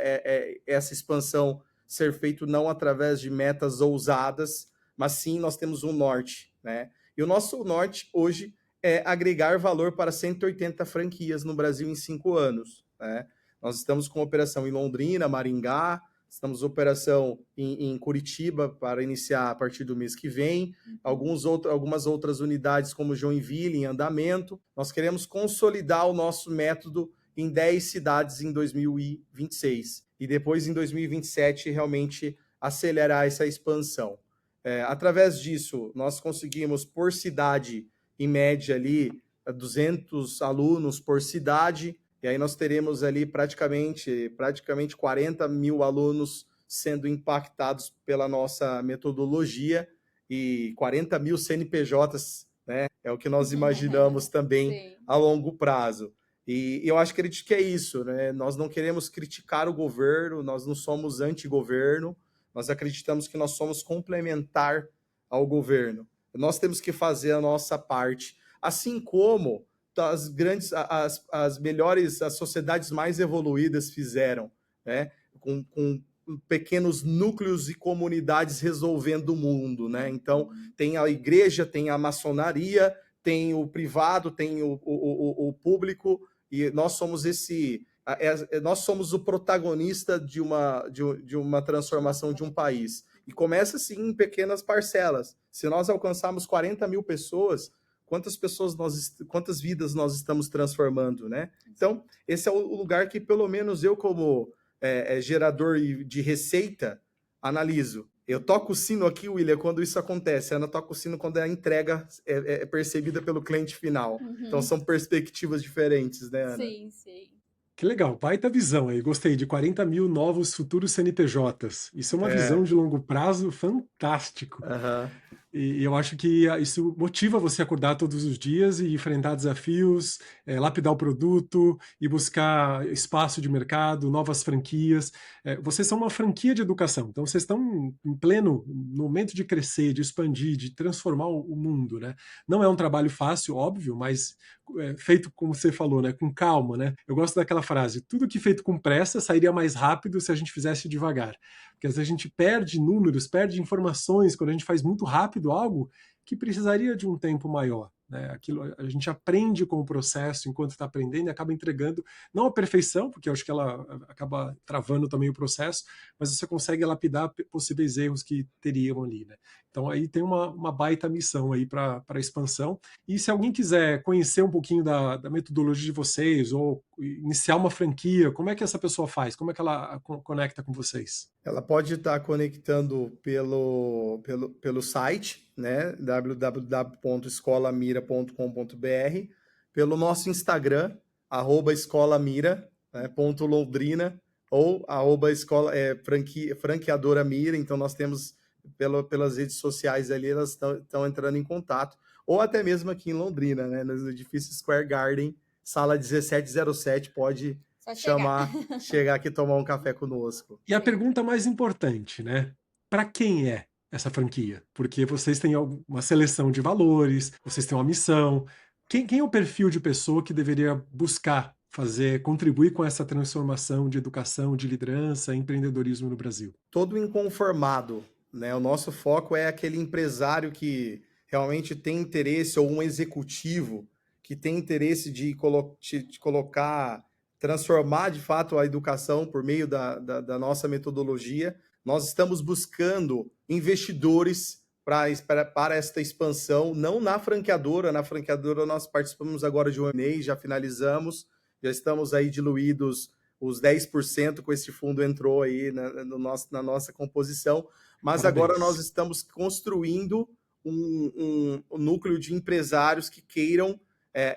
D: essa expansão ser feito não através de metas ousadas, mas sim nós temos um norte, né? E o nosso norte hoje é agregar valor para 180 franquias no Brasil em 5 anos, né? Nós estamos com operação em Londrina, Maringá, Estamos em operação em Curitiba para iniciar a partir do mês que vem. Algumas outras unidades, como Joinville, em andamento. Nós queremos consolidar o nosso método em 10 cidades em 2026. E depois, em 2027, realmente acelerar essa expansão. Através disso, nós conseguimos, por cidade, em média, ali, 200 alunos por cidade. E aí nós teremos ali praticamente 40 mil alunos sendo impactados pela nossa metodologia e 40 mil CNPJs, né? É o que nós imaginamos também a longo prazo. E eu acredito que é isso, né? Nós não queremos criticar o governo, nós não somos anti-governo, nós acreditamos que nós somos complementar ao governo. Nós temos que fazer a nossa parte, assim como as melhores, as sociedades mais evoluídas fizeram, né? Com pequenos núcleos e comunidades resolvendo o mundo, né? Então, tem a igreja, tem a maçonaria, tem o privado, tem o público, e nós somos nós somos o protagonista de uma transformação de um país. E começa, assim, em pequenas parcelas. Se nós alcançarmos 40 mil pessoas, quantas vidas nós estamos transformando, né? Então, esse é o lugar que, pelo menos eu, como gerador de receita, analiso. Eu toco o sino aqui, William, quando isso acontece. Eu toco o sino quando a entrega é percebida pelo cliente final. Então, são perspectivas diferentes, né, Ana?
C: Sim, sim.
A: Que legal, baita visão aí. Gostei de 40 mil novos futuros CNPJs. Isso é uma visão de longo prazo fantástico. E eu acho que isso motiva você a acordar todos os dias e enfrentar desafios, lapidar o produto e buscar espaço de mercado, novas franquias. Vocês são uma franquia de educação, então vocês estão em pleno momento de crescer, de expandir, de transformar o mundo, né? Não é um trabalho fácil, óbvio, mas feito, como você falou, né, com calma, né? Eu gosto daquela frase, tudo que feito com pressa sairia mais rápido se a gente fizesse devagar. Porque às vezes a gente perde números, perde informações quando a gente faz muito rápido algo que precisaria de um tempo maior. Né? Aquilo, a gente aprende com o processo enquanto está aprendendo e acaba entregando, não a perfeição, porque eu acho que ela acaba travando também o processo, mas você consegue lapidar possíveis erros que teriam ali. Né? Então aí tem uma baita missão aí para a expansão. E se alguém quiser conhecer um pouquinho da metodologia de vocês ou iniciar uma franquia, como é que essa pessoa faz? Como é que ela conecta com vocês?
D: Ela pode estar conectando pelo site, né, www.escolamira.com.br, pelo nosso Instagram, @escolamira, né, @Londrina, ou franqueadora Mira. Então nós temos pelas redes sociais ali, elas estão entrando em contato, ou até mesmo aqui em Londrina, né, no edifício Square Garden, sala 1707, pode chegar aqui e tomar um café conosco.
A: E a pergunta mais importante, né? Para quem é essa franquia? Porque vocês têm uma seleção de valores, vocês têm uma missão. Quem é o perfil de pessoa que deveria buscar contribuir com essa transformação de educação, de liderança, empreendedorismo no Brasil?
D: Todo inconformado, né? O nosso foco é aquele empresário que realmente tem interesse, ou um executivo que tem interesse de transformar de fato a educação por meio da nossa metodologia. Nós estamos buscando investidores para esta expansão, não na franqueadora. Na franqueadora nós participamos agora de um M&A, já finalizamos, já estamos aí diluídos, os 10% com esse fundo entrou aí na nossa composição, mas parabéns. Agora nós estamos construindo um núcleo de empresários que queiram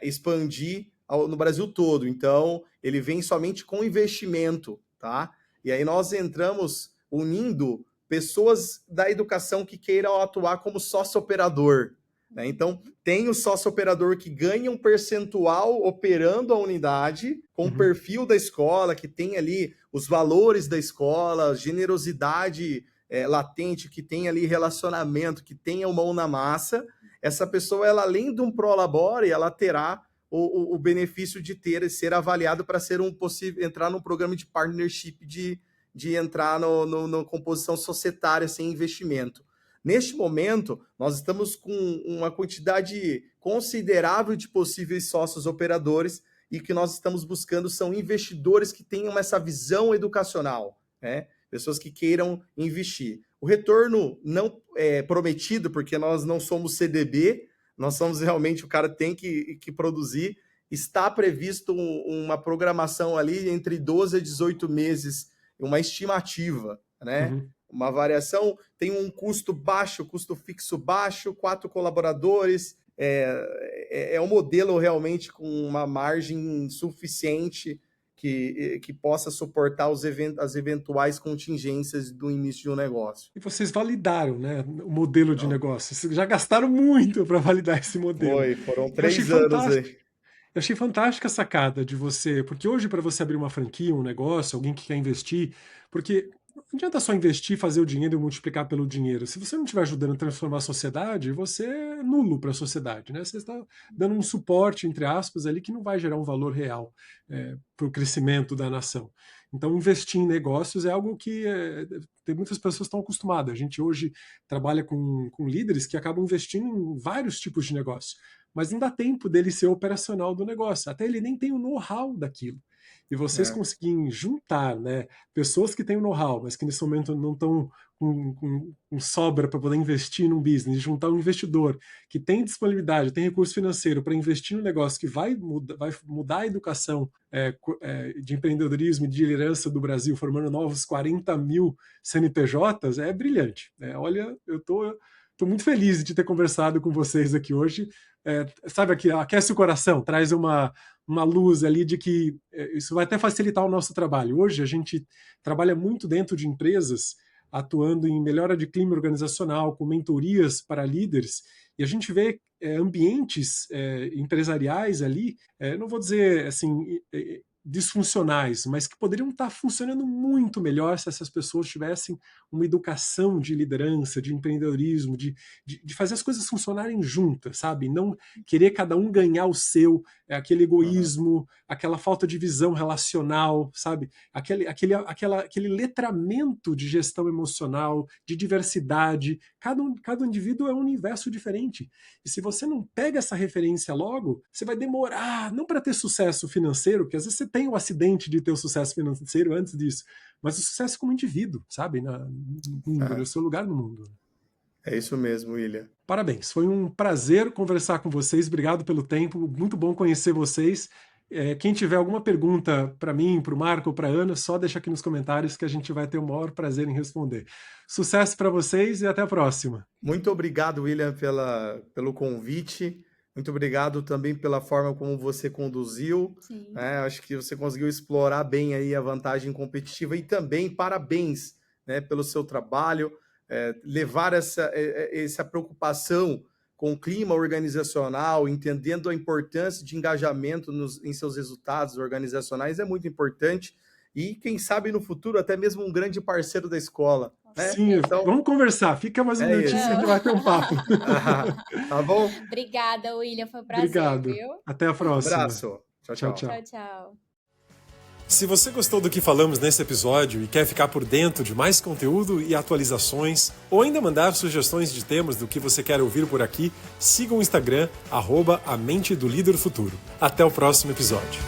D: expandir no Brasil todo. Então, ele vem somente com investimento, tá? E aí nós entramos unindo pessoas da educação que queiram atuar como sócio-operador, né? Então, tem o sócio-operador que ganha um percentual operando a unidade, com o perfil da escola, que tem ali os valores da escola, generosidade latente, que tem ali relacionamento, que tenha mão na massa. Essa pessoa, ela, além de um prolabore, ela terá o benefício de ser avaliado para entrar no programa de partnership, de entrar na composição societária sem investimento. Neste momento, nós estamos com uma quantidade considerável de possíveis sócios operadores, e o que nós estamos buscando são investidores que tenham essa visão educacional, né? pessoas que queiram investir. O retorno não é prometido, porque nós não somos CDB, nós somos realmente, o cara tem que produzir. Está previsto uma programação ali entre 12 a 18 meses, uma estimativa, né?
A: Uhum.
D: Uma variação, tem um custo baixo, custo fixo baixo, 4 colaboradores, é um modelo realmente com uma margem suficiente que possa suportar as eventuais contingências do início de um negócio.
A: E vocês validaram, né, o modelo de negócio. Vocês já gastaram muito para validar esse modelo.
D: Foram
A: Eu achei
D: 3 anos
A: fantástico.
D: aí.
A: Eu achei fantástica a sacada de você, porque hoje para você abrir uma franquia, um negócio, alguém que quer investir, porque não adianta só investir, fazer o dinheiro e multiplicar pelo dinheiro. Se você não estiver ajudando a transformar a sociedade, você é nulo para a sociedade, né? Você está dando um suporte, entre aspas, ali que não vai gerar um valor real para o crescimento da nação. Então, investir em negócios é algo que tem muitas pessoas que estão acostumadas. A gente hoje trabalha com líderes que acabam investindo em vários tipos de negócio, mas não dá tempo dele ser operacional do negócio. Até ele nem tem o know-how daquilo. E vocês conseguirem juntar, né, pessoas que têm o know-how, mas que nesse momento não estão com sobra para poder investir num business, juntar um investidor que tem disponibilidade, tem recurso financeiro para investir num negócio que vai mudar a educação de empreendedorismo e de liderança do Brasil, formando novos 40 mil CNPJs, é brilhante. Olha, eu estou muito feliz de ter conversado com vocês aqui hoje. Sabe, aqui, aquece o coração, traz uma luz ali de que isso vai até facilitar o nosso trabalho. Hoje a gente trabalha muito dentro de empresas, atuando em melhora de clima organizacional, com mentorias para líderes, e a gente vê ambientes empresariais ali, não vou dizer assim, disfuncionais, mas que poderiam estar funcionando muito melhor se essas pessoas tivessem uma educação de liderança, de empreendedorismo, de fazer as coisas funcionarem juntas, sabe? Não querer cada um ganhar o seu, aquele egoísmo, aquela falta de visão relacional, sabe? Aquele letramento de gestão emocional, de diversidade. Cada indivíduo é um universo diferente. E se você não pega essa referência logo, você vai demorar, não para ter sucesso financeiro, porque às vezes você tem o acidente de ter o sucesso financeiro antes disso, mas o sucesso como indivíduo, sabe? No seu lugar no mundo.
D: É isso mesmo, William.
A: Parabéns, foi um prazer conversar com vocês, obrigado pelo tempo, muito bom conhecer vocês. Quem tiver alguma pergunta para mim, para o Marco ou para a Ana, só deixa aqui nos comentários que a gente vai ter o maior prazer em responder. Sucesso para vocês e até a próxima.
D: Muito obrigado, William, pelo convite. Muito obrigado também pela forma como você conduziu. Acho que você conseguiu explorar bem aí a vantagem competitiva e também parabéns, né, pelo seu trabalho, levar essa preocupação com o clima organizacional, entendendo a importância de engajamento em seus resultados organizacionais é muito importante e, quem sabe, no futuro, até mesmo um grande parceiro da escola. Né?
A: Sim, então, vamos conversar. Fica mais um minutinho que a gente vai ter um papo.
D: Tá bom?
C: Obrigada, William. Foi um prazer,
A: Obrigado.
C: Viu?
A: Até a próxima.
D: Um abraço. Tchau.
C: Tchau.
A: Se você gostou do que falamos nesse episódio e quer ficar por dentro de mais conteúdo e atualizações, ou ainda mandar sugestões de temas do que você quer ouvir por aqui, siga o Instagram, @a mente do líder futuro. Até o próximo episódio.